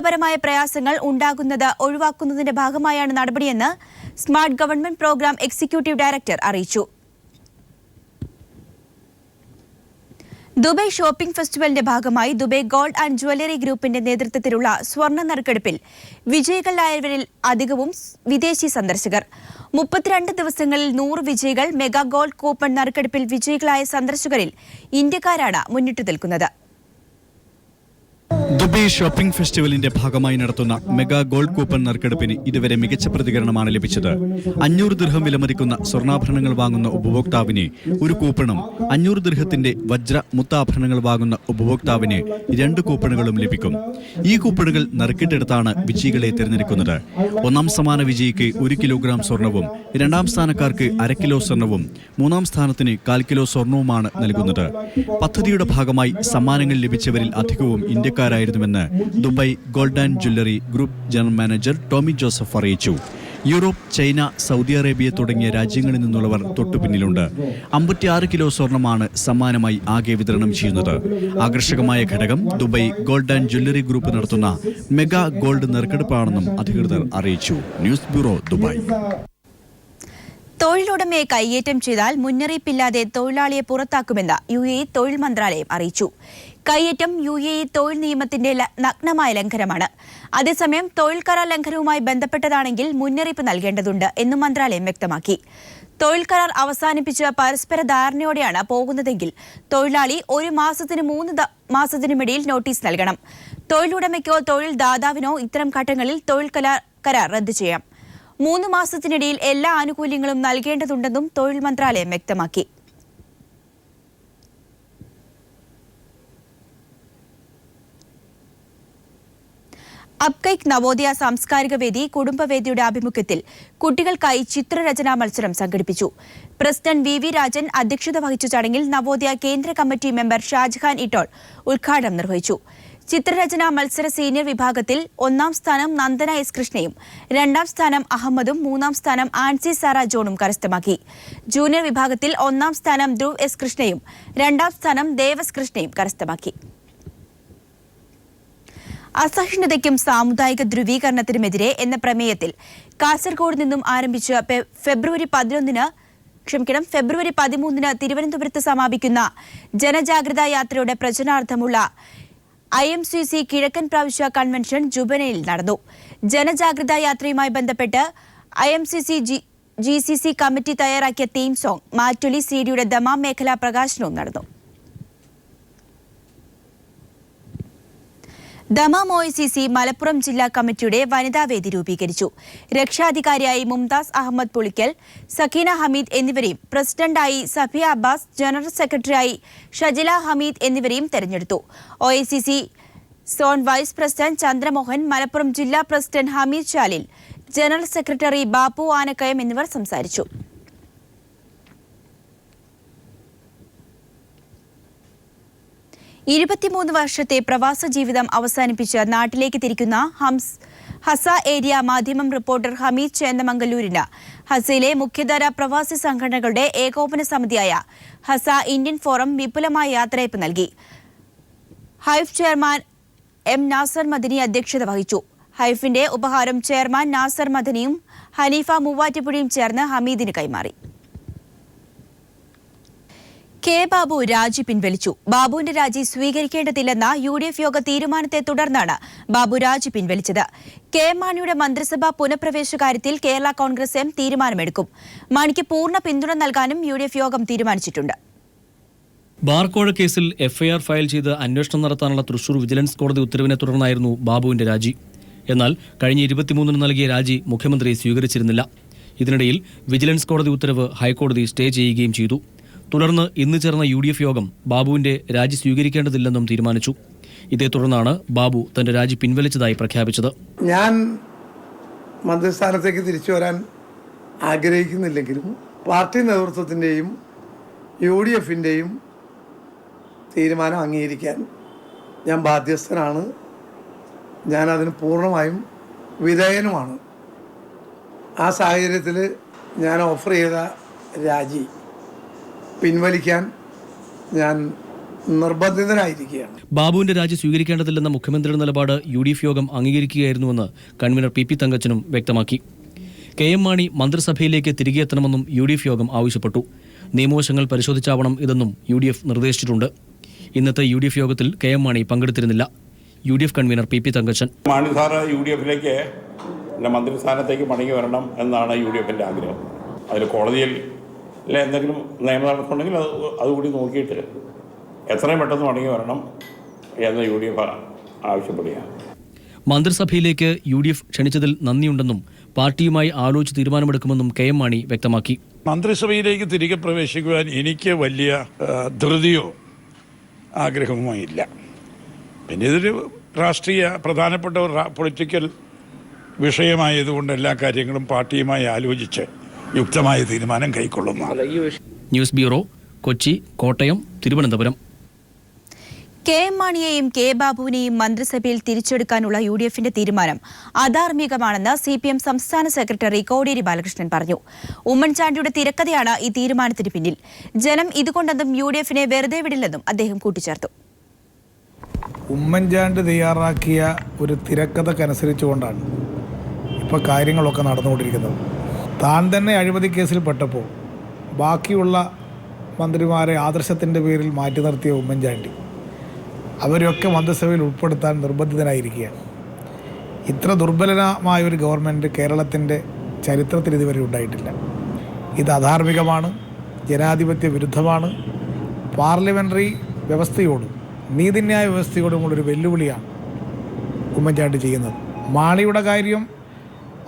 പരമായ പ്രയാസങ്ങൾ ഉണ്ടാകുന്നത് ഒഴിവാക്കുന്നതിന്റെ ഭാഗമായാണ് നടപടിയെന്ന് smart government program executive director അറിയിച്ചു. ദുബായ് ഷോപ്പിംഗ് ഫെസ്റ്റിവലിന്റെ ഭാഗമായി ദുബായ് ഗോൾഡ് ആൻഡ് ജ്വല്ലറി ഗ്രൂപ്പിന്റെ നേതൃത്വത്തിലുള്ള സ്വർണ്ണ നറുക്കെടുപ്പിൽ വിജയികളായവരിൽ അധികവും വിദേശി സന്ദർശകർ. 32 ദിവസങ്ങളിൽ 100 വിജയികൾ. മെഗാ ഗോൾഡ് കൂപ്പൺ നറുക്കെടുപ്പിൽ വിജയികളായ സന്ദർശകരിൽ ഇന്ത്യക്കാരാണ് മുന്നിട്ടു നിൽക്കുന്നത്. ദുബായ് ഷോപ്പിംഗ് ഫെസ്റ്റിവലിന്റെ ഭാഗമായി നടത്തുന്ന മെഗാ ഗോൾഡ് കൂപ്പൺ നറുക്കെടുപ്പിന് ഇതുവരെ മികച്ച പ്രതികരണമാണ് ലഭിച്ചത്. 500 ദിർഹം വിലമതിക്കുന്ന സ്വർണ്ണാഭരണങ്ങൾ വാങ്ങുന്ന ഉപഭോക്താവിന് ഒരു കൂപ്പണും 500 ദിർഹത്തിന്റെ വജ്ര മുത്താഭരണങ്ങൾ വാങ്ങുന്ന ഉപഭോക്താവിന് 2 കൂപ്പണുകളും ലഭിക്കും. ഈ കൂപ്പണുകൾ നറുക്കിട്ടെടുത്താണ് വിജയികളെ തിരഞ്ഞെടുക്കുന്നത്. ഒന്നാം സമ്മാന വിജയിക്ക് 1 കിലോഗ്രാം സ്വർണവും, രണ്ടാം സ്ഥാനക്കാർക്ക് 1/2 കിലോ സ്വർണവും, മൂന്നാം സ്ഥാനത്തിന് 1/4 കിലോ സ്വർണവുമാണ് നൽകുന്നത്. പദ്ധതിയുടെ ഭാഗമായി സമ്മാനങ്ങൾ ലഭിച്ചവരിൽ അധികവും ഇന്ത്യക്കാരായിരുന്നുവെന്ന് Dubai gold and jewellery group general manager Tommy Joseph അറിയിച്ചു. യൂറോപ്പ്, ചൈന, സൗദി അറേബ്യ തുടങ്ങിയ രാജ്യങ്ങളിൽ നിന്നുള്ളവർ തൊട്ടുപിന്നിലുണ്ട്. 56 കിലോ സ്വർണമാണ് സമ്മാനമായി ആകെ വിതരണം ചെയ്യുന്നത്. ആകർഷകമായ ഘടകം Dubai gold and jewellery group നടത്തുന്ന മെഗാ ഗോൾഡ് നറുക്കെടുപ്പാണെന്നും അധികൃതർ അറിയിച്ചു. News bureau, Dubai. തൊഴിലുടമയെ കൈയേറ്റം ചെയ്താൽ മുന്നറിയിപ്പില്ലാതെ തൊഴിലാളിയെ പുറത്താക്കുമെന്ന് UAE തൊഴിൽ മന്ത്രാലയം അറിയിച്ചു. കൈയേറ്റം UAE തൊഴിൽ നിയമത്തിന്റെ നഗ്നമായ ലംഘനമാണ്. അതേസമയം തൊഴിൽ കരാർ ലംഘനവുമായി ബന്ധപ്പെട്ടതാണെങ്കിൽ മുന്നറിയിപ്പ് നൽകേണ്ടതുണ്ട് എന്നും മന്ത്രാലയം വ്യക്തമാക്കി. തൊഴിൽ കരാർ അവസാനിപ്പിച്ച് പരസ്പര ധാരണയോടെയാണ് പോകുന്നതെങ്കിൽ തൊഴിലാളി 1 മാസത്തിന് 3 മാസത്തിനുമിടയിൽ നോട്ടീസ് നൽകണം. തൊഴിലുടമയ്ക്കോ തൊഴിൽ ദാതാവിനോ ഇത്തരം ഘട്ടങ്ങളിൽ തൊഴിൽ കരാർ റദ്ദു ചെയ്യാം. 3 മാസത്തിനിടയിൽ എല്ലാ ആനുകൂല്യങ്ങളും നൽകേണ്ടതുണ്ടെന്നും തൊഴിൽ മന്ത്രാലയം വ്യക്തമാക്കി. അബ്കൈക്ക് നവോദയ സാംസ്കാരിക വേദി കുടുംബവേദിയുടെ ആഭിമുഖ്യത്തിൽ കുട്ടികൾക്കായി ചിത്രരചനാ മത്സരം സംഘടിപ്പിച്ചു. പ്രസിഡന്റ് VV രാജൻ അധ്യക്ഷത വഹിച്ച ചടങ്ങിൽ നവോദയ കേന്ദ്ര കമ്മിറ്റി മെമ്പർ ഷാജഹാൻ ഇട്ടോൾ ഉദ്ഘാടനം നിർവഹിച്ചു. ചിത്രരചനാ മത്സര സീനിയർ വിഭാഗത്തിൽ 1ാം സ്ഥാനം നന്ദന S. കൃഷ്ണയും, 2ാം സ്ഥാനം അഹമ്മദും, 3ാം സ്ഥാനം ആൻസി സാറ ജോണും കരസ്ഥമാക്കി. ജൂനിയർ വിഭാഗത്തിൽ 1ാം സ്ഥാനം ധ്രുവ് S. കൃഷ്ണയും, 2ാം സ്ഥാനം ദേവസ് കൃഷ്ണയും കരസ്ഥമാക്കി. അസഹിഷ്ണുതയ്ക്കും സാമുദായിക ധ്രുവീകരണത്തിനുമെതിരെ എന്ന പ്രമേയത്തിൽ കാസർഗോഡ് നിന്നും ആരംഭിച്ച് ഫെബ്രുവരി 13-ന് തിരുവനന്തപുരത്ത് സമാപിക്കുന്ന ജനജാഗ്രതാ യാത്രയുടെ പ്രചരണാർത്ഥമുള്ള IMCC കിഴക്കൻ പ്രാവശ്യ കൺവെൻഷൻ ജുബനയിൽ നടന്നു. ജനജാഗ്രതാ യാത്രയുമായി ബന്ധപ്പെട്ട് IMCC GCC കമ്മിറ്റി തയ്യാറാക്കിയ തീം സോങ് മാറ്റൊലി CD-യുടെ ദമാം മേഖലാ പ്രകാശനവും നടന്നു. ദമാം OICC മലപ്പുറം ജില്ലാ കമ്മിറ്റിയുടെ വനിതാവേദി രൂപീകരിച്ചു. രക്ഷാധികാരിയായി മുംതാസ് അഹമ്മദ് പുളിക്കൽ, സക്കീന ഹമീദ് എന്നിവരെയും, പ്രസിഡന്റായി സഫിയ അബ്ബാസ്, ജനറൽ സെക്രട്ടറിയായി ഷജില ഹമീദ് എന്നിവരെയും തെരഞ്ഞെടുത്തു. OICC zone vice president Chandramohan, Malappuram ജില്ലാ president Hameed Chalil, general secretary Bappu Anakkayam എന്നിവർ സംസാരിച്ചു. ഇരുപത്തിമൂന്ന് വർഷത്തെ പ്രവാസ ജീവിതം അവസാനിപ്പിച്ച് നാട്ടിലേക്ക് തിരിക്കുന്ന Hasa area Madhyamam reporter Hameed ചേന്ദമംഗലൂരിന് ഹസയിലെ മുഖ്യധാര പ്രവാസി സംഘടനകളുടെ ഏകോപന സമിതിയായ ഹസ ഇന്ത്യൻ ഫോറം വിപുലമായ യാത്രയയപ്പ് നൽകി. ഹൈഫ് ചെയർമാൻ M. നാസർ മദനി അധ്യക്ഷത വഹിച്ചു. ഹൈഫിന്റെ ഉപഹാരം ചെയർമാൻ നാസർ മദനിയും ഹനീഫ മൂവാറ്റുപുഴയും ചേർന്ന് ഹമീദിന് കൈമാറി. K. ബാബു രാജി പിൻവലിച്ചു. ബാബുവിന്റെ രാജി സ്വീകരിക്കേണ്ടതില്ലെന്ന UDF യോഗ തീരുമാനത്തെ തുടർന്നാണ് ബാബു രാജി പിൻവലിച്ചത്. K. മാണിയുടെ മന്ത്രിസഭാ പുനഃപ്രവേശ കാര്യത്തിൽ കേരള കോൺഗ്രസ് M തീരുമാനമെടുക്കും. മാണിക്ക് പൂർണ്ണ പിന്തുണ നൽകാനും UDF യോഗം തീരുമാനിച്ചിട്ടുണ്ട്. ബാർക്കോഴ കേസിൽ FIR ഫയൽ ചെയ്ത് അന്വേഷണം നടത്താനുള്ള തൃശൂർ വിജിലൻസ് കോടതി ഉത്തരവിനെ തുടർന്നായിരുന്നു ബാബുവിന്റെ രാജി. എന്നാൽ കഴിഞ്ഞ 23-ന് നൽകിയ രാജി മുഖ്യമന്ത്രി സ്വീകരിച്ചിരുന്നില്ല. ഇതിനിടയിൽ വിജിലൻസ് കോടതി ഉത്തരവ് ഹൈക്കോടതി സ്റ്റേ ചെയ്യുകയും ചെയ്തു. തുടർന്ന് ഇന്ന് ചേർന്ന UDF യോഗം ബാബുവിന്റെ രാജി സ്വീകരിക്കേണ്ടതില്ലെന്നും തീരുമാനിച്ചു. ഇതേ തുടർന്നാണ് ബാബു തന്റെ രാജി പിൻവലിച്ചതായി പ്രഖ്യാപിച്ചത്. ഞാൻ മന്ത്രിസ്ഥാനത്തേക്ക് തിരിച്ചു വരാൻ ആഗ്രഹിക്കുന്നില്ലെങ്കിലും പാർട്ടി നേതൃത്വത്തിൻ്റെയും UDFിൻ്റെയും തീരുമാനം അംഗീകരിക്കാൻ ഞാൻ ബാധ്യസ്ഥനാണ്. ഞാൻ അതിന് പൂർണ്ണമായും വിധേയനുമാണ്. ആ സാഹചര്യത്തിൽ ഞാൻ ഓഫർ ചെയ്ത രാജി പിൻവലിക്കാൻ ഞാൻ നിർബന്ധിതരായിരിക്കുകയാണ്. ബാബുവിന്റെ രാജി സ്വീകരിക്കേണ്ടതില്ലെന്ന മുഖ്യമന്ത്രിയുടെ നിലപാട് UDF യോഗം അംഗീകരിക്കുകയായിരുന്നുവെന്ന് കൺവീനർ PP തങ്കച്ചനും വ്യക്തമാക്കി. KM മാണി മന്ത്രിസഭയിലേക്ക് തിരികെ എത്തണമെന്നും UDF യോഗം ആവശ്യപ്പെട്ടു. നിയമവശങ്ങൾ പരിശോധിച്ചാവണം ഇതെന്നും UDF നിർദ്ദേശിച്ചിട്ടുണ്ട്. ഇന്നത്തെ UDF യോഗത്തിൽ KM മാണി പങ്കെടുത്തിരുന്നില്ല. UDF convener PP Thankachan Mani sir UDFിലേക്ക് മന്ത്രിസ്ഥാനത്തേക്ക് മടങ്ങി വരണം എന്നാണ് UDFിൻ്റെ ആഗ്രഹം. അതിൽ കോടതിയിൽ എന്തെങ്കിലും നിയമ നടക്കുന്നുണ്ടെങ്കിൽ അതുകൂടി നോക്കിയിട്ട് എത്രയും പെട്ടെന്ന് മടങ്ങി വരണം എന്ന് UDF ആവശ്യപ്പെടുകയാണ്. മന്ത്രിസഭയിലേക്ക് UDF ക്ഷണിച്ചതിൽ നന്ദിയുണ്ടെന്നും പാർട്ടിയുമായി ആലോചിച്ച് തീരുമാനമെടുക്കുമെന്നും KM മാണി വ്യക്തമാക്കി. മന്ത്രിസഭയിലേക്ക് തിരികെ പ്രവേശിക്കുവാൻ എനിക്ക് വലിയ ധൃതിയോ ആഗ്രഹമോ ഇല്ല. പിന്നെ ഇതൊരു പ്രധാനപ്പെട്ട പൊളിറ്റിക്കൽ വിഷയമായതുകൊണ്ട് എല്ലാ കാര്യങ്ങളും പാർട്ടിയുമായി ആലോചിച്ച് യുക്തമായ തീരുമാനം കൈക്കൊള്ളുന്നതാണ്. News bureau, Kochi, Kottayam, Thiruvananthapuram. KM മാണിയെയും K ബാബുവിനെയും മന്ത്രിസഭയിൽ തിരിച്ചെടുക്കാനുള്ള UDFിന്റെ തീരുമാനം അധാർമികമാണെന്ന് CPM സംസ്ഥാന സെക്രട്ടറി കോടിയേരി ബാലകൃഷ്ണൻ പറഞ്ഞു. ഉമ്മൻചാണ്ടിയുടെ തിരക്കഥയാണ് ഈ തീരുമാനത്തിന് പിന്നിൽ. ജനം ഇതുകൊണ്ടൊന്നും UDFിനെ വെറുതെ വിടില്ലെന്നും അദ്ദേഹം കൂട്ടിച്ചേർത്തു. ഉമ്മൻചാണ്ടി തയ്യാറാക്കിയ ഒരു തിരക്കഥക്കനുസരിച്ചുകൊണ്ടാണ് ഇപ്പോൾ കാര്യങ്ങളൊക്കെ നടന്നുകൊണ്ടിരിക്കുന്നത്. താൻ തന്നെ അഴിമതി കേസിൽ പെട്ടപ്പോൾ ബാക്കിയുള്ള മന്ത്രിമാരെ ആദർശത്തിൻ്റെ പേരിൽ മാറ്റി നിർത്തിയ ഉമ്മൻചാണ്ടി അവരെയൊക്കെ മന്ത്രിസഭയിൽ ഉൾപ്പെടുത്താൻ നിർബന്ധിതനായിരിക്കുകയാണ്. ഇത്ര ദുർബലമായ ഒരു ഗവൺമെൻറ് കേരളത്തിൻ്റെ ചരിത്രത്തിൽ ഇതുവരെ ഉണ്ടായിട്ടില്ല. ഇത് അധാർമികമാണ്, ജനാധിപത്യ വിരുദ്ധമാണ്, പാർലമെൻ്ററി വ്യവസ്ഥയോടും നീതിന്യായ വ്യവസ്ഥയോടുമുള്ളൊരു വെല്ലുവിളിയാണ് ഉമ്മൻചാണ്ടി ചെയ്യുന്നത്. മാണിയുടെ കാര്യം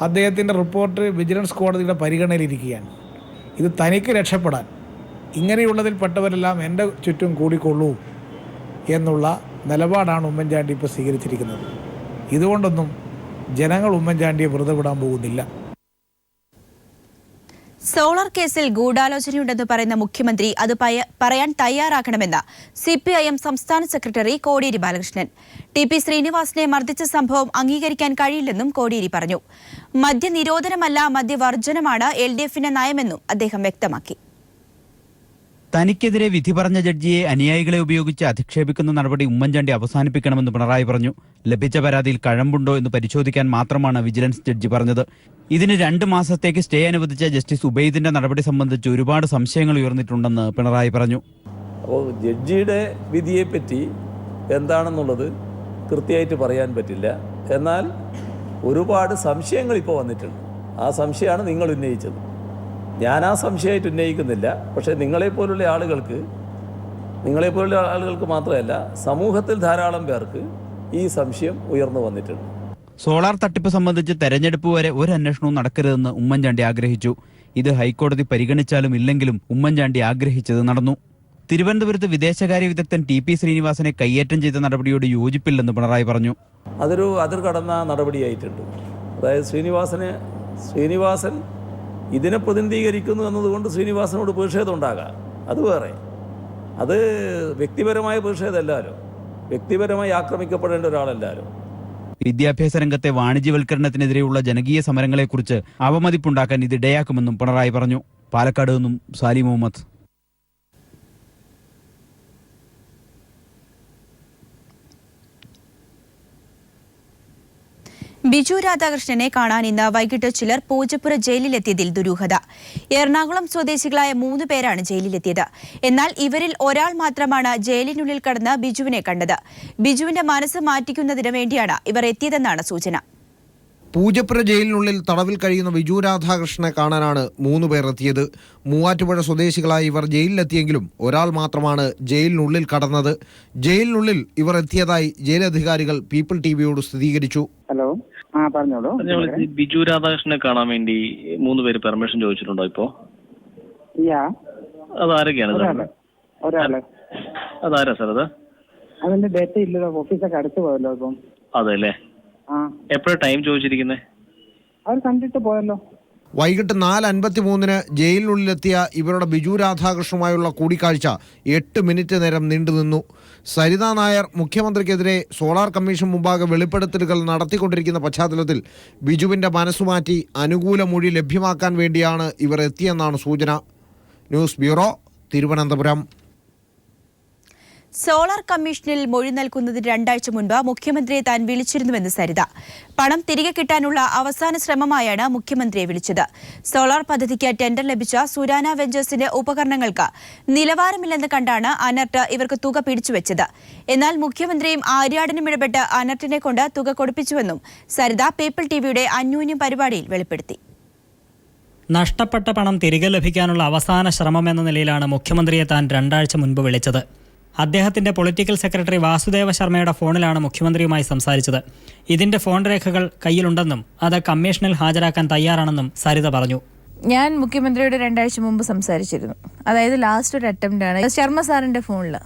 അദ്ദേഹത്തിൻ്റെ റിപ്പോർട്ട് വിജിലൻസ് കോടതിയുടെ പരിഗണനയിലിരിക്കുകയാണ്. ഇത് തനിക്ക് രക്ഷപ്പെടാൻ ഇങ്ങനെയുള്ളതിൽ പെട്ടവരെല്ലാം എൻ്റെ ചുറ്റും കൂടിക്കൊള്ളൂ എന്നുള്ള നിലപാടാണ് ഉമ്മൻചാണ്ടി ഇപ്പോൾ സ്വീകരിച്ചിരിക്കുന്നത്. ഇതുകൊണ്ടൊന്നും ജനങ്ങൾ ഉമ്മൻചാണ്ടിയെ വെറുതെ വിടാൻ പോകുന്നില്ല. സോളാർ കേസിൽ ഗൂഢാലോചനയുണ്ടെന്ന് പറയുന്ന മുഖ്യമന്ത്രി അത് പറയാൻ തയ്യാറാക്കണമെന്ന് CPIM സംസ്ഥാന സെക്രട്ടറി കോടിയേരി ബാലകൃഷ്ണൻ. TP ശ്രീനിവാസനെ മർദ്ദിച്ച സംഭവം അംഗീകരിക്കാൻ കഴിയില്ലെന്നും കോടിയേരി പറഞ്ഞു. മദ്യനിരോധനമല്ല, മദ്യവർജനമാണ് LDFിന്റെ നയമെന്നും അദ്ദേഹം വ്യക്തമാക്കി. തനിക്കെതിരെ വിധി പറഞ്ഞ ജഡ്ജിയെ അനുയായികളെ ഉപയോഗിച്ച് അധിക്ഷേപിക്കുന്ന നടപടി ഉമ്മൻചാണ്ടി അവസാനിപ്പിക്കണമെന്ന് പിണറായി പറഞ്ഞു. ലഭിച്ച പരാതിയിൽ കഴമ്പുണ്ടോ എന്ന് പരിശോധിക്കാൻ മാത്രമാണ് വിജിലൻസ് ജഡ്ജി പറഞ്ഞത്. ഇതിന് 2 മാസത്തേക്ക് സ്റ്റേ അനുവദിച്ച ജസ്റ്റിസ് ഉബൈദിന്റെ നടപടി സംബന്ധിച്ച് ഒരുപാട് സംശയങ്ങൾ ഉയർന്നിട്ടുണ്ടെന്ന് പിണറായി പറഞ്ഞു. അപ്പോൾ ജഡ്ജിയുടെ വിധിയെപ്പറ്റി എന്താണെന്നുള്ളത് കൃത്യമായിട്ട് പറയാൻ പറ്റില്ല. എന്നാൽ ഒരുപാട് സംശയങ്ങൾ ഇപ്പോൾ വന്നിട്ടുണ്ട്. ആ സംശയമാണ് നിങ്ങൾ ഉന്നയിച്ചത്. ഞാൻ ആ സംശയമായിട്ട് ഉന്നയിക്കുന്നില്ല. പക്ഷേ നിങ്ങളെപ്പോലുള്ള ആളുകൾക്ക് മാത്രമല്ല, സമൂഹത്തിൽ ധാരാളം പേർക്ക് ഈ സംശയം ഉയർന്നു വന്നിട്ടുണ്ട്. സോളാർ തട്ടിപ്പ് സംബന്ധിച്ച് തെരഞ്ഞെടുപ്പ് വരെ ഒരു അന്വേഷണവും നടക്കരുതെന്ന് ഉമ്മൻചാണ്ടി ആഗ്രഹിച്ചു. ഇത് ഹൈക്കോടതി പരിഗണിച്ചാലും ഇല്ലെങ്കിലും ഉമ്മൻചാണ്ടി ആഗ്രഹിച്ചത് നടന്നു. തിരുവനന്തപുരത്ത് വിദേശകാര്യ വിദഗ്ധൻ TP ശ്രീനിവാസനെ കയ്യേറ്റം ചെയ്ത നടപടിയോട് യോജിപ്പില്ലെന്ന് പിണറായി പറഞ്ഞു. അതൊരു അതിർകടന്ന നടപടിയായിട്ടുണ്ട്. അതായത് ശ്രീനിവാസൻ ഇതിനെ പ്രതിനിധീകരിക്കുന്നു എന്നതുകൊണ്ട് ശ്രീനിവാസനോട് പ്രതിഷേധം ഉണ്ടാകാം, അത് വേറെ. അത് വ്യക്തിപരമായ പ്രതിഷേധമല്ലാലോ, വ്യക്തിപരമായി ആക്രമിക്കപ്പെടേണ്ട ഒരാളല്ലാലോ. വിദ്യാഭ്യാസ രംഗത്തെ വാണിജ്യവൽക്കരണത്തിനെതിരെയുള്ള ജനകീയ സമരങ്ങളെക്കുറിച്ച് അവമതിപ്പുണ്ടാക്കാൻ ഇത് ഇടയാക്കുമെന്നും പിണറായി പറഞ്ഞു. പാലക്കാട് നിന്നും സാലി മുഹമ്മദ്. ബിജു രാധാകൃഷ്ണനെ കാണാൻ ഇന്ന് വൈകിട്ട് ചിലർ പൂജപ്പുര ജയിലിലെത്തിയതിൽ ദുരൂഹത. എറണാകുളം സ്വദേശികളായ 3 പേരാണ് ജയിലിലെത്തിയത്. എന്നാൽ ഇവരിൽ ഒരാൾ മാത്രമാണ് ജയിലിനുള്ളിൽ കടന്ന് ബിജുവിനെ കണ്ടത്. ബിജുവിന്റെ മനസ്സ് മാറ്റിക്കുന്നതിന് വേണ്ടിയാണ് ഇവർ എത്തിയതെന്നാണ് സൂചന. പൂജപ്പുര ജയിലിനുള്ളിൽ തടവിൽ കഴിയുന്ന ബിജു രാധാകൃഷ്ണനെ കാണാനാണ് 3 പേർ എത്തിയത്. മൂവാറ്റുപുഴ സ്വദേശികളായി ഇവർ ജയിലിലെത്തിയെങ്കിലും ഒരാൾ മാത്രമാണ് ജയിലിനുള്ളിൽ കടന്നത്. ജയിലിനുള്ളിൽ ഇവർ എത്തിയതായി ജയിലധികാരികൾ പീപ്പിൾ ടിവിയോട് സ്ഥിരീകരിച്ചു. ഹലോ, പറഞ്ഞോളൂ. ബിജു രാധാകൃഷ്ണനെ കാണാൻ വേണ്ടി 3 പേര് പെർമിഷൻ ചോദിച്ചിട്ടുണ്ടോ ഇപ്പോ? അതാരൊക്കെയാണ്? അതാരാ സാർ? അതിന്റെ ഡേറ്റ് ഇല്ലല്ലോ, ഓഫീസൊക്കെ അടുത്ത് പോയല്ലോ ഇപ്പം. അതെ അല്ലേ? എപ്പോഴാണ് ടൈം ചോദിച്ചിരിക്കുന്നത്? അവർ കണ്ടിട്ട് പോയല്ലോ. വൈകിട്ട് 4:53 ജയിലിനുള്ളിലെത്തിയ ഇവരുടെ ബിജു രാധാകൃഷ്ണനുമായുള്ള കൂടിക്കാഴ്ച 8 മിനിറ്റ് നേരം നീണ്ടുനിന്നു. സരിതാ നായർ മുഖ്യമന്ത്രിക്കെതിരെ സോളാർ കമ്മീഷൻ മുമ്പാകെ വെളിപ്പെടുത്തലുകൾ നടത്തിക്കൊണ്ടിരിക്കുന്ന പശ്ചാത്തലത്തിൽ ബിജുവിന്റെ മനസ്സുമാറ്റി അനുകൂല മൊഴി ലഭ്യമാക്കാൻ വേണ്ടിയാണ് ഇവർ എത്തിയെന്നാണ് സൂചന. News bureau, Thiruvananthapuram. സോളാർ കമ്മീഷനിൽ മൊഴി നൽകുന്നതിന് 2 ആഴ്ച മുൻപ് മുഖ്യമന്ത്രിയെ താൻ വിളിച്ചിരുന്നുവെന്ന് സരിത. പണം തിരികെ കിട്ടാനുള്ള അവസാന ശ്രമമായാണ് മുഖ്യമന്ത്രിയെ വിളിച്ചത്. സോളാർ പദ്ധതിക്ക് ടെൻഡർ ലഭിച്ച സുരാന വെഞ്ചേഴ്സിന്റെ ഉപകരണങ്ങൾക്ക് നിലവാരമില്ലെന്ന് കണ്ടാണ് അനർട്ട് ഇവർക്ക് തുക പിടിച്ചുവെച്ചത്. എന്നാൽ മുഖ്യമന്ത്രിയും ആര്യാടനും ഇടപെട്ട് അനർട്ടിനെ കൊണ്ട് തുക കൊടുപ്പിച്ചുവെന്നും സരിത പീപ്പിൾ ടിവിയുടെ അന്യോന്യം പരിപാടിയിൽ വെളിപ്പെടുത്തി. നഷ്ടപ്പെട്ട പണം തിരികെ ലഭിക്കാനുള്ള അവസാന ശ്രമമെന്ന നിലയിലാണ് മുഖ്യമന്ത്രിയെ താൻ 2 ആഴ്ച മുൻപ് വിളിച്ചത്. അദ്ദേഹത്തിന്റെ പൊളിറ്റിക്കൽ സെക്രട്ടറി വാസുദേവ ശർമ്മയുടെ ഫോണിലാണ് മുഖ്യമന്ത്രിയുമായി സംസാരിച്ചത്. ഇതിന്റെ ഫോൺ രേഖകൾ കയ്യിലുണ്ടെന്നും അത് കമ്മീഷനിൽ ഹാജരാക്കാൻ തയ്യാറാണെന്നും സരിത പറഞ്ഞു. ഞാൻ മുഖ്യമന്ത്രിയോട് 2 ആഴ്ച മുമ്പ് സംസാരിച്ചിരുന്നു. അതായത് ലാസ്റ്റ് ഒരു അറ്റംപ്റ്റ് ആണ് ശർമ്മ സാറിന്റെ ഫോണിൽ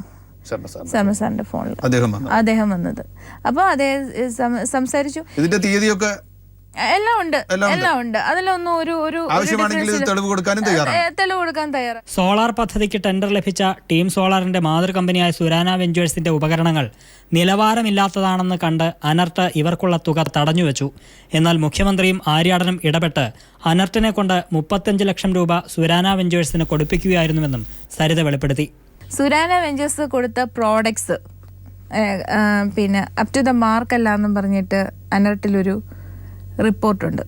അദ്ദേഹം വന്നത്. അപ്പോൾ സംസാരിച്ചു. ഇതിന്റെ തീയതിയൊക്കെ എല്ലാം ഉണ്ട്. അതിലൊന്നും ഒരു തെളിവ് കൊടുക്കാൻ തയ്യാറാണ്. സോളാർ പദ്ധതിക്ക് ടെൻഡർ ലഭിച്ച ടീം സോളാറിന്റെ മാതൃ കമ്പനിയായ സുരാന വെഞ്ചേഴ്സിന്റെ ഉപകരണങ്ങൾ നിലവാരമില്ലാത്തതാണെന്ന് കണ്ട് അനർട്ട് ഇവർക്കുള്ള തുക തടഞ്ഞുവെച്ചു. എന്നാൽ മുഖ്യമന്ത്രിയും ആര്യാടനും ഇടപെട്ട് അനർട്ടിനെ കൊണ്ട് 35 ലക്ഷം രൂപ സുരാന വെഞ്ചേഴ്സിന് കൊടുപ്പിക്കുകയായിരുന്നുവെന്നും സരിത വെളിപ്പെടുത്തി. സുരാന വെഞ്ചേഴ്സ് കൊടുത്ത പ്രോഡക്ട്സ് പിന്നെ അപ് ടു ദ മാർക്ക് അല്ല എന്നും പറഞ്ഞിട്ട് അനർട്ടിലൊരു റിപ്പോർട്ടുണ്ട്.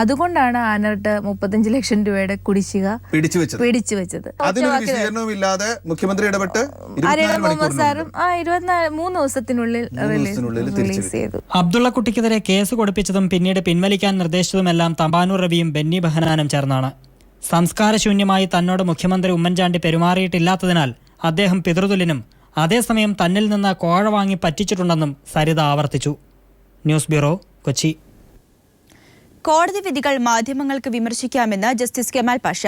അതുകൊണ്ടാണ് അനർട്ട് 35 ലക്ഷം രൂപയുടെ കുടിശ്ശിക പിടിച്ചു വെച്ചത്. മുഖ്യമന്ത്രി ഇടപെട്ട് സാറും 23 ദിവസത്തിനുള്ളിൽ റിലീസ് ചെയ്തു. അബ്ദുള്ളക്കുട്ടിക്കെതിരെ കേസ് കൊടുപ്പിച്ചതും പിന്നീട് പിൻവലിക്കാൻ നിർദ്ദേശിച്ചതുമെല്ലാം തമ്പാനൂർ രവിയും ബെന്നി ബെഹനാനും ചേർന്നാണ്. സംസ്കാരശൂന്യമായി തന്നോട് മുഖ്യമന്ത്രി ഉമ്മൻചാണ്ടി പെരുമാറിയിട്ടില്ലാത്തതിനാൽ അദ്ദേഹം പിതൃതുല്യനും അതേസമയം തന്നിൽ നിന്ന് കോഴ വാങ്ങി പറ്റിച്ചിട്ടുണ്ടെന്നും സരിത ആവർത്തിച്ചു. News bureau, Kochi. കോടതി വിധികൾ മാധ്യമങ്ങൾക്ക് വിമർശിക്കാമെന്ന് ജസ്റ്റിസ് കെമാൽ പാഷ.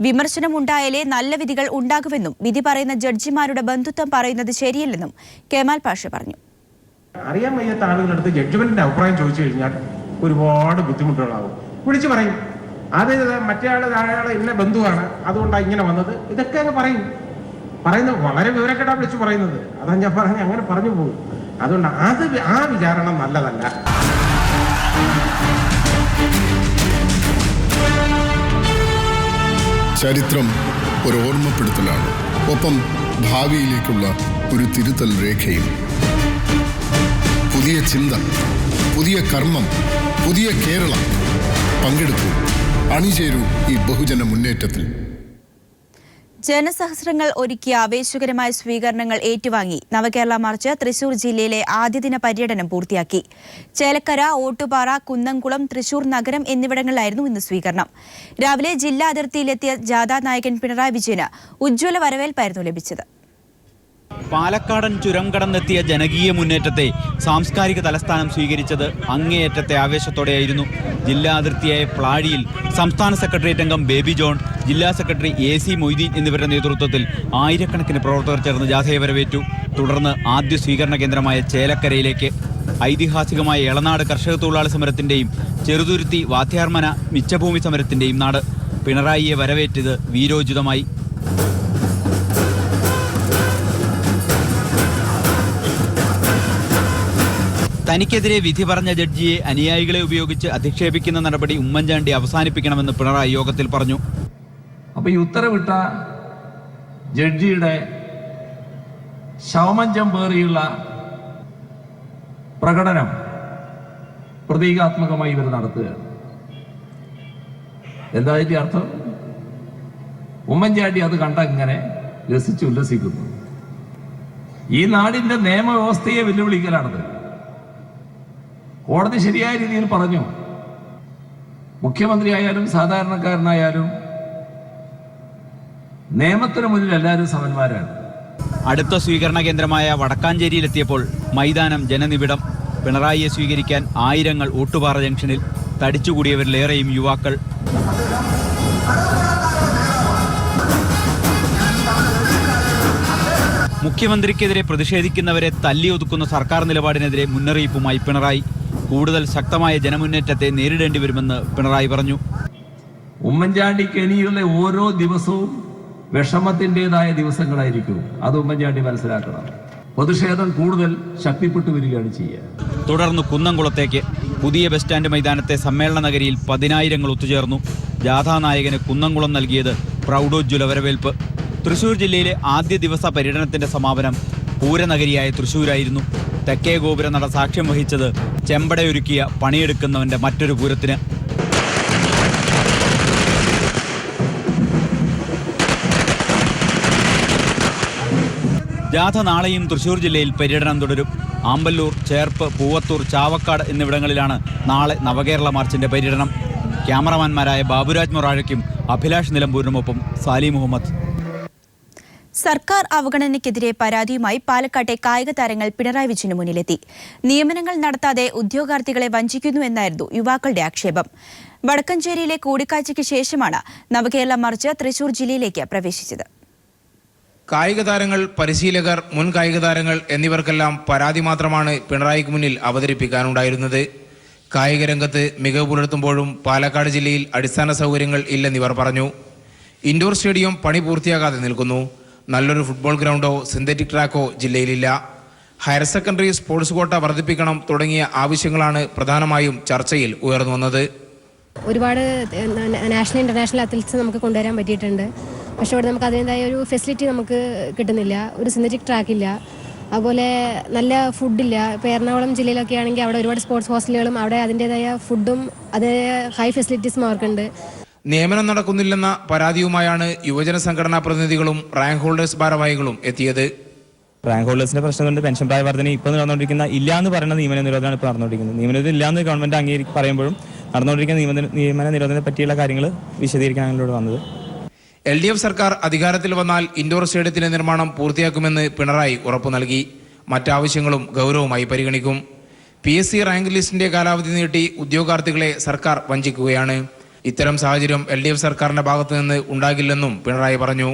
വിമർശനമുണ്ടായാലേ നല്ല വിധികൾ ഉണ്ടാകുമെന്നും വിധി പറയുന്ന ജഡ്ജിമാരുടെ ബന്ധുത്വം പറയുന്നത് ശരിയല്ലെന്നും കെമാൽ പാഷ പറഞ്ഞു. അറിയാൻ വയ്യാത്ത ആളുകളടുത്ത് ജഡ്ജ്മെന്റിന്റെ അഭിപ്രായം ചോദിച്ചു കഴിഞ്ഞാൽ ഒരുപാട് ബുദ്ധിമുട്ടുകളാകും. വിളിച്ചു പറയും, അത് മറ്റേ ആള് ഇന്ന ബന്ധുവാണ്, അതുകൊണ്ടാണ് ഇങ്ങനെ വന്നത്, ഇതൊക്കെ അങ്ങ് പറയുന്നത് വളരെ വിവരക്കെടാ വിളിച്ചു പറയുന്നത്. അതാ ഞാൻ പറഞ്ഞ അങ്ങനെ പറഞ്ഞു പോകും. അതുകൊണ്ട് ആ വിചാരണ നല്ലതല്ല. ചരിത്രം ഒരു ഓർമ്മപ്പെടുത്തലാണ്, ഒപ്പം ഭാവിയിലേക്കുള്ള ഒരു തിരുത്തൽ രേഖയും. പുതിയ ചിന്ത, പുതിയ കർമ്മം, പുതിയ കേരളം. പങ്കെടുക്കൂ, അണിചേരൂ ഈ ബഹുജന മുന്നേറ്റത്തിൽ. ജനസഹസ്രങ്ങൾ ഒരുക്കിയ ആവേശകരമായ സ്വീകരണങ്ങൾ ഏറ്റുവാങ്ങി നവകേരള മാർച്ച് തൃശൂർ ജില്ലയിലെ ആദ്യദിന പര്യടനം പൂർത്തിയാക്കി. ചേലക്കര, ഓട്ടുപാറ, കുന്നംകുളം, തൃശൂർ നഗരം എന്നിവിടങ്ങളിലായിരുന്നു ഇന്ന് സ്വീകരണം. രാവിലെ ജില്ലാ അതിർത്തിയിലെത്തിയ ജാഥാ നായകൻ പിണറായി വിജയന് ഉജ്ജ്വല വരവേൽപ്പായിരുന്നു ലഭിച്ചത്. പാലക്കാടൻ ചുരം കടന്നെത്തിയ ജനകീയ മുന്നേറ്റത്തെ സാംസ്കാരിക തലസ്ഥാനം സ്വീകരിച്ചത് അങ്ങേയറ്റത്തെ ആവേശത്തോടെയായിരുന്നു. ജില്ലാ അതിർത്തിയായ പ്ലാഴിയിൽ സംസ്ഥാന സെക്രട്ടേറിയറ്റ് അംഗം ബേബി ജോൺ, ജില്ലാ സെക്രട്ടറി AC മൊയ്തീൻ എന്നിവരുടെ നേതൃത്വത്തിൽ ആയിരക്കണക്കിന് പ്രവർത്തകർ ചേർന്ന് ജാഥയെ വരവേറ്റു. തുടർന്ന് ആദ്യ സ്വീകരണ കേന്ദ്രമായ ചേലക്കരയിലേക്ക്. ഐതിഹാസികമായ എളനാട് കർഷക തൊഴിലാളി സമരത്തിന്റെയും ചെറുതുരുത്തി വാത്യാർമന മിച്ചഭൂമി സമരത്തിന്റെയും നാട്. പിണറായിയെ വരവേറ്റത് വീരോചിതമായി. തനിക്കെതിരെ വിധി പറഞ്ഞ ജഡ്ജിയെ അനുയായികളെ ഉപയോഗിച്ച് അധിക്ഷേപിക്കുന്ന നടപടി ഉമ്മൻചാണ്ടി അവസാനിപ്പിക്കണമെന്ന് പിണറായി യോഗത്തിൽ പറഞ്ഞു. അപ്പോൾ ഈ ഉത്തരവിട്ട ജഡ്ജിയുടെ ശവമഞ്ചം പേറിയുള്ള പ്രകടനം പ്രതീകാത്മകമായി ഇവർ നടത്തുകയാണ്. എന്താ ഇതിന്റെ അർത്ഥം? ഉമ്മൻചാണ്ടി അത് കണ്ട ഇങ്ങനെ രസിച്ച് ഉല്ലസിക്കുന്നു. ഈ നാടിന്റെ നിയമവ്യവസ്ഥയെ വെല്ലുവിളിക്കലാണത്. കോടതി ശരിയായ രീതിയിൽ പറഞ്ഞു, മുഖ്യമന്ത്രി ആയാലും സാധാരണക്കാരനായാലും നിയമത്തിന് മുന്നിൽ എല്ലാവരും സമന്മാരാണ്. അടുത്ത സ്വീകരണ കേന്ദ്രമായ വടക്കാഞ്ചേരിയിലെത്തിയപ്പോൾ മൈതാനം ജനനിബിഡം. പിണറായിയെ സ്വീകരിക്കാൻ ആയിരങ്ങൾ ഓട്ടുപാറ ജംഗ്ഷനിൽ. തടിച്ചുകൂടിയവരിലേറെയും യുവാക്കൾ. മുഖ്യമന്ത്രിക്കെതിരെ പ്രതിഷേധിക്കുന്നവരെ തല്ലിയൊതുക്കുന്ന സർക്കാർ നിലപാടിനെതിരെ മുന്നറിയിപ്പുമായി പിണറായി. കൂടുതൽ ശക്തമായ ജനമുന്നേറ്റത്തെ നേരിടേണ്ടി വരുമെന്ന് പിണറായി പറഞ്ഞു. ഉമ്മൻചാണ്ടിക്ക് ഇനിയുള്ള ഓരോ ദിവസവും വിഷമത്തിൻ്റെതായ ദിവസങ്ങളായിരിക്കും. അത് ഉമ്മൻചാണ്ടി മനസ്സിലാക്കണം. പ്രതിഷേധം കൂടുതൽ ശക്തിപ്പെട്ടു വരികയാണ് ചെയ്യുക. തുടർന്ന് കുന്നംകുളത്തേക്ക്. പുതിയ ബസ് സ്റ്റാൻഡ് മൈതാനത്തെ സമ്മേളന നഗരിയിൽ 10,000 ഒത്തുചേർന്നു. ജാഥാനായകന് കുന്നംകുളം നൽകിയത് പ്രൗഢോജ്വല വരവേൽപ്പ്. തൃശൂർ ജില്ലയിലെ ആദ്യ ദിവസ പര്യടനത്തിന്റെ സമാപനം പൂരനഗരിയായ തൃശൂരായിരുന്നു. തെക്കേ ഗോപുരനട സാക്ഷ്യം വഹിച്ചത് ചെമ്പടയൊരുക്കിയ പണിയെടുക്കുന്നവന്റെ മറ്റൊരു പൂരത്തിന്. ജാഥ നാളെയും തൃശൂർ ജില്ലയിൽ പര്യടനം തുടരും. ആമ്പല്ലൂർ, ചേർപ്പ്, പൂവത്തൂർ, ചാവക്കാട് എന്നിവിടങ്ങളിലാണ് നാളെ നവകേരള മാർച്ചിന്റെ പര്യടനം. ക്യാമറമാൻമാരായ ബാബുരാജ് മൊറാഴയ്ക്കും അഭിലാഷ് നിലമ്പൂരിനുമൊപ്പം സാലി മുഹമ്മദ്. സർക്കാർ അവഗണനയ്ക്കെതിരെ പരാതിയുമായി പാലക്കാട്ടെ കായിക താരങ്ങൾ പിണറായി വിജയന് മുന്നിലെത്തി. നിയമനങ്ങൾ നടത്താതെ ഉദ്യോഗാർത്ഥികളെ വഞ്ചിക്കുന്നു എന്നായിരുന്നു യുവാക്കളുടെ ആക്ഷേപം. വടക്കഞ്ചേരിയിലെ കൂടിക്കാഴ്ചയ്ക്ക് ശേഷമാണ് നവകേരള മാർച്ച് തൃശൂർ ജില്ലയിലേക്ക് പ്രവേശിച്ചത്. കായിക താരങ്ങൾ, പരിശീലകർ, മുൻ കായിക താരങ്ങൾ എന്നിവർക്കെല്ലാം പരാതി മാത്രമാണ് പിണറായിക്ക് മുന്നിൽ അവതരിപ്പിക്കാനുണ്ടായിരുന്നത്. കായിക രംഗത്ത് മികവ് പുലർത്തുമ്പോഴും പാലക്കാട് ജില്ലയിൽ അടിസ്ഥാന സൗകര്യങ്ങൾ ഇല്ലെന്നിവർ പറഞ്ഞു. ഇൻഡോർ സ്റ്റേഡിയം പണി പൂർത്തിയാകാതെ നിൽക്കുന്നു. നല്ലൊരു ഫുട്ബോൾ ഗ്രൗണ്ടോ സിന്തറ്റിക് ട്രാക്കോ ജില്ലയിലില്ല. ഹയർ സെക്കൻഡറി സ്പോർട്സ് കോട്ട വർദ്ധിപ്പിക്കണം തുടങ്ങിയ ആവശ്യങ്ങളാണ് പ്രധാനമായും ചർച്ചയിൽ ഉയർന്നു വന്നത്. ഒരുപാട് നാഷണൽ ഇന്റർനാഷണൽ അത്ലറ്റ്സ് നമുക്ക് കൊണ്ടുവരാൻ പറ്റിയിട്ടുണ്ട്. പക്ഷേ ഇവിടെ നമുക്ക് അതിൻ്റെതായ ഒരു ഫെസിലിറ്റി നമുക്ക് കിട്ടുന്നില്ല. ഒരു സിന്തറ്റിക് ട്രാക്കില്ല, അതുപോലെ നല്ല ഫുഡില്ല. ഇപ്പോൾ എറണാകുളം ജില്ലയിലൊക്കെ ആണെങ്കിൽ അവിടെ ഒരുപാട് സ്പോർട്സ് ഹോസ്റ്റലുകളും അവിടെ അതിൻ്റെതായ ഫുഡും അതേ ഹൈ ഫെസിലിറ്റീസും അവർക്കുണ്ട്. നിയമനം നടക്കുന്നില്ലെന്ന പരാതിയുമായാണ് യുവജന സംഘടനാ പ്രതിനിധികളും റാങ്ക് ഹോൾഡേഴ്സ് ഭാരവാഹികളും എത്തിയത്. റാങ്ക് ഹോൾഡേഴ്സിന്റെ പ്രശ്നം കൊണ്ട് പെൻഷൻ പ്രായ വർധന ഇപ്പോൾ നടന്നുകൊണ്ടിരിക്കുന്ന ഇല്ല എന്ന് പറയുന്ന നിയമന നിരോധനമാണ് ഇപ്പോൾ നടന്നുകൊണ്ടിരിക്കുന്നത്. നിയമന നിരോധനം ഇല്ലാന്ന് ഗവൺമെന്റ് പറയുമ്പോഴും നടന്നുകൊണ്ടിരിക്കുന്ന നിയമന നിരോധനത്തെ പറ്റിയുള്ള കാര്യങ്ങൾ വിശദീകരിക്കാനാണ് വന്നത്. LDF സർക്കാർ അധികാരത്തിൽ വന്നാൽ ഇൻഡോർ സ്റ്റേഡിയത്തിന്റെ നിർമ്മാണം പൂർത്തിയാക്കുമെന്ന് പിണറായി ഉറപ്പു നൽകി. മറ്റാവശ്യങ്ങളും ഗൗരവമായി പരിഗണിക്കും. PSC റാങ്ക് ലിസ്റ്റിന്റെ കാലാവധി നീട്ടി ഉദ്യോഗാർത്ഥികളെ സർക്കാർ വഞ്ചിക്കുകയാണ്. ഇത്തരം സാഹചര്യം LDF സർക്കാരിന്റെ ഭാഗത്തു നിന്ന് ഉണ്ടാകില്ലെന്നും പിണറായി പറഞ്ഞു.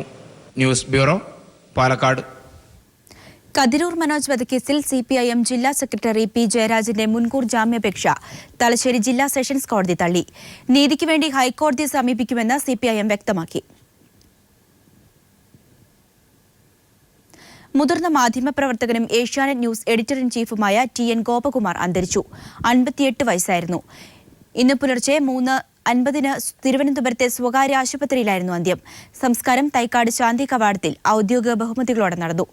News bureau, Palakkad. കതിരൂർ മനോജ് വധക്കേസിൽ CPIM ജില്ലാ സെക്രട്ടറി P. ജയരാജന്റെ മുൻകൂർ ജാമ്യാപേക്ഷ തലശ്ശേരി ജില്ലാ സെഷൻസ് കോടതി തള്ളി. നീതിക്ക് വേണ്ടി ഹൈക്കോടതിയെ സമീപിക്കുമെന്ന് CPIM വ്യക്തമാക്കി. മുതിർന്ന മാധ്യമപ്രവർത്തകനും ഏഷ്യാനെറ്റ് ന്യൂസ് എഡിറ്റർ ഇൻ ചീഫുമായ TN ഗോപകുമാർ അന്തരിച്ചു. 58 വയസ്സായിരുന്നു. ഇന്ന് പുലർച്ചെ 3:50 തിരുവനന്തപുരത്തെ സ്വകാര്യ ആശുപത്രിയിലായിരുന്നു അന്ത്യം. സംസ്കാരം തൈക്കാട് ശാന്തി കവാടത്തിൽ ഔദ്യോഗിക ബഹുമതികളോടെ നടന്നു.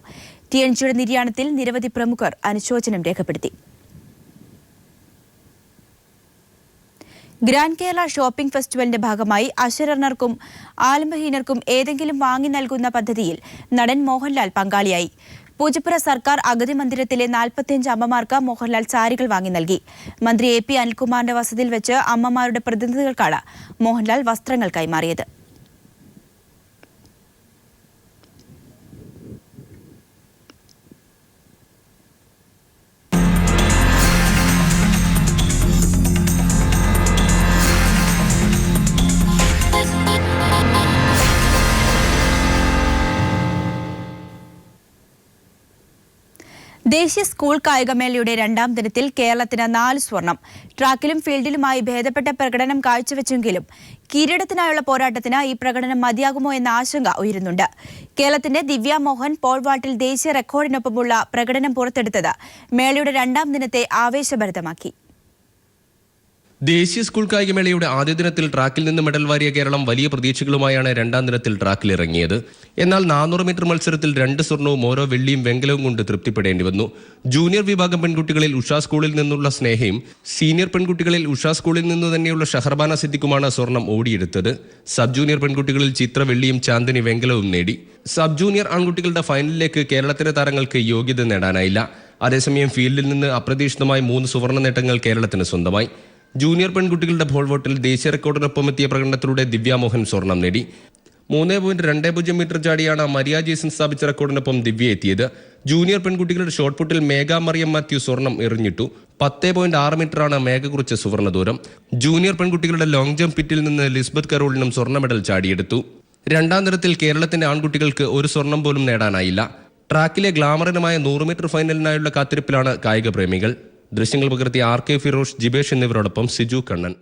TNGയുടെ നിര്യാണത്തിൽ നിരവധി പ്രമുഖർ അനുശോചനം രേഖപ്പെടുത്തി. ഗ്രാൻഡ് കേരള ഷോപ്പിംഗ് ഫെസ്റ്റിവലിന്റെ ഭാഗമായി അശരണർക്കും ആലംബഹീനർക്കും ഏതെങ്കിലും വാങ്ങി നൽകുന്ന പദ്ധതിയിൽ നടൻ മോഹൻലാൽ പങ്കാളിയായി. പൂജപ്പുര സർക്കാർ അഗതി മന്ദിരത്തിലെ 45 അമ്മമാർക്ക് മോഹൻലാൽ സാരികൾ വാങ്ങി നൽകി. മന്ത്രി AP അനിൽകുമാറിന്റെ വസതിയിൽ വെച്ച് അമ്മമാരുടെ പ്രതിനിധികൾക്കാണ് മോഹൻലാൽ വസ്ത്രങ്ങൾ കൈമാറിയത്. ദേശീയ സ്കൂൾ കായികമേളയുടെ 2ാം ദിനത്തിൽ കേരളത്തിന് 4 സ്വർണം. ട്രാക്കിലും ഫീൽഡിലുമായി ഭേദപ്പെട്ട പ്രകടനം കാഴ്ചവെച്ചെങ്കിലും കിരീടത്തിനായുള്ള പോരാട്ടത്തിന് ഈ പ്രകടനം മതിയാകുമോ എന്ന ആശങ്ക ഉയരുന്നുണ്ട്. കേരളത്തിന്റെ ദിവ്യ മോഹൻ പോൾ വാൾട്ടിൽ ദേശീയ റെക്കോർഡിനൊപ്പമുള്ള പ്രകടനം പുറത്തെടുത്തത് മേളയുടെ 2ാം ദിനത്തെ ആവേശഭരിതമാക്കി. ദേശീയ സ്കൂൾ കായികമേളയുടെ ആദ്യ ദിനത്തിൽ ട്രാക്കിൽ നിന്ന് മെഡൽ വാരിയ കേരളം വലിയ പ്രതീക്ഷകളുമായാണ് 2ാം ദിനത്തിൽ ട്രാക്കിലിറങ്ങിയത്. എന്നാൽ 400 മീറ്റർ മത്സരത്തിൽ 2 സ്വർണവും ഓരോ വെള്ളിയും വെങ്കലവും കൊണ്ട് തൃപ്തിപ്പെടേണ്ടി വന്നു. ജൂനിയർ വിഭാഗം പെൺകുട്ടികളിൽ ഉഷാ സ്കൂളിൽ നിന്നുള്ള സ്നേഹയും സീനിയർ പെൺകുട്ടികളിൽ ഉഷാ സ്കൂളിൽ നിന്ന് തന്നെയുള്ള ഷഹർബാന സിദ്ദിഖുമാണ് സ്വർണം ഓടിയെടുത്തത്. സബ് ജൂനിയർ പെൺകുട്ടികളിൽ ചിത്ര വെള്ളിയും ചാന്ദിനി വെങ്കലവും നേടി. സബ് ജൂനിയർ ആൺകുട്ടികളുടെ ഫൈനലിലേക്ക് കേരളത്തിലെ താരങ്ങൾക്ക് യോഗ്യത നേടാനായില്ല. അതേസമയം ഫീൽഡിൽ നിന്ന് അപ്രതീക്ഷിതമായി 3 സുവർണ്ണ നേട്ടങ്ങൾ കേരളത്തിന് സ്വന്തമായി. ജൂനിയർ പെൺകുട്ടികളുടെ പോൾ വോട്ടിൽ ദേശീയ റെക്കോർഡിനൊപ്പം എത്തിയ പ്രകടനത്തിലൂടെ ദിവ്യ മോഹൻ സ്വർണം നേടി. 3.20 മീറ്റർ ചാടിയാണ് മരിയ ജേസൺ സ്ഥാപിച്ച റെക്കോർഡിനൊപ്പം ദിവ്യ എത്തിയത്. ജൂനിയർ പെൺകുട്ടികളുടെ ഷോട്ട് പുട്ടിൽ മേഘ മറിയം മാത്യു സ്വർണം എറിഞ്ഞിട്ടു. 10.6 മീറ്ററാണ് മേഘ കുറിച്ച സുവർണ്ണ ദൂരം. ജൂനിയർ പെൺകുട്ടികളുടെ ലോങ് ജംപ് പിറ്റിൽ നിന്ന് ലിസ്ബത്ത് കരോളിനും സ്വർണ്ണ മെഡൽ ചാടിയെടുത്തു. 2ാം ദിനത്തിൽ കേരളത്തിന്റെ ആൺകുട്ടികൾക്ക് ഒരു സ്വർണം പോലും നേടാനായില്ല. ട്രാക്കിലെ ഗ്ലാമറിനുമായ 100 മീറ്റർ ഫൈനലിനായുള്ള കാത്തിരിപ്പിലാണ് കായിക പ്രേമികൾ. ദൃശ്യങ്ങൾ പകർത്തിയ RK ഫിറോഷ്, ജിബേഷ് എന്നിവരോടൊപ്പം സിജു കണ്ണൻ.